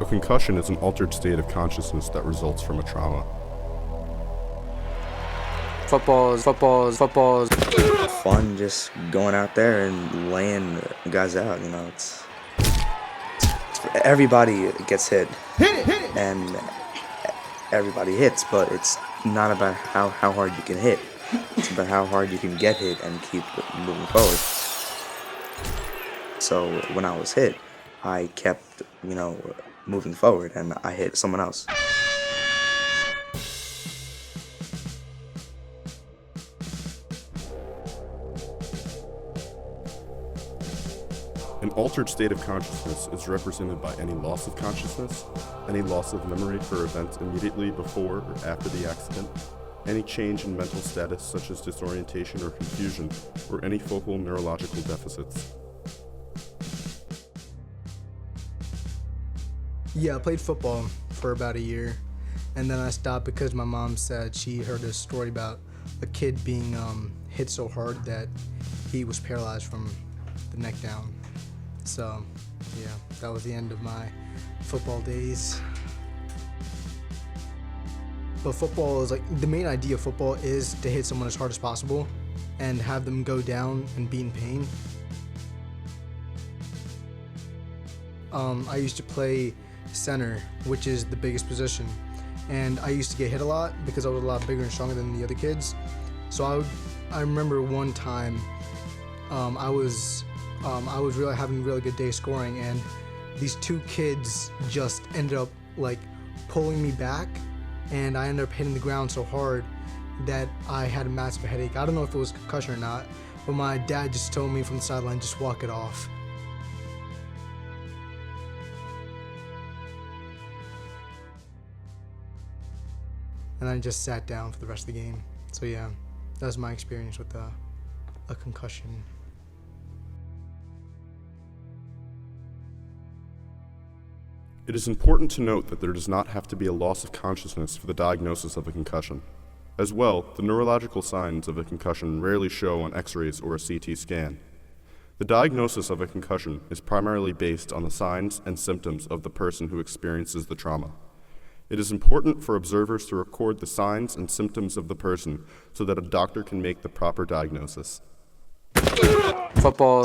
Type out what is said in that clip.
A concussion is an altered state of consciousness that results from a trauma. Football is fun just going out there and laying guys out, it's everybody gets hit. And everybody hits, but it's not about how hard you can hit. It's about how hard you can get hit and keep moving forward. So when I was hit, I kept, moving forward, and I hit someone else. An altered state of consciousness is represented by any loss of consciousness, any loss of memory for events immediately before or after the accident, any change in mental status such as disorientation or confusion, or any focal neurological deficits. Yeah, I played football for about a year, and then I stopped because my mom said she heard a story about a kid being hit so hard that he was paralyzed from the neck down. So, yeah, that was the end of my football days. But football is the main idea of football is to hit someone as hard as possible and have them go down and be in pain. I used to play center, which is the biggest position, and I used to get hit a lot because I was a lot bigger and stronger than the other kids. So I remember one time I was really having a really good day scoring, and these two kids just ended up pulling me back, and I ended up hitting the ground so hard that I had a massive headache. I don't know if it was a concussion or not, but my dad just told me from the sideline, just walk it off. And I just sat down for the rest of the game. So yeah, that was my experience with a concussion. It is important to note that there does not have to be a loss of consciousness for the diagnosis of a concussion. As well, the neurological signs of a concussion rarely show on X-rays or a CT scan. The diagnosis of a concussion is primarily based on the signs and symptoms of the person who experiences the trauma. It is important for observers to record the signs and symptoms of the person so that a doctor can make the proper diagnosis. football.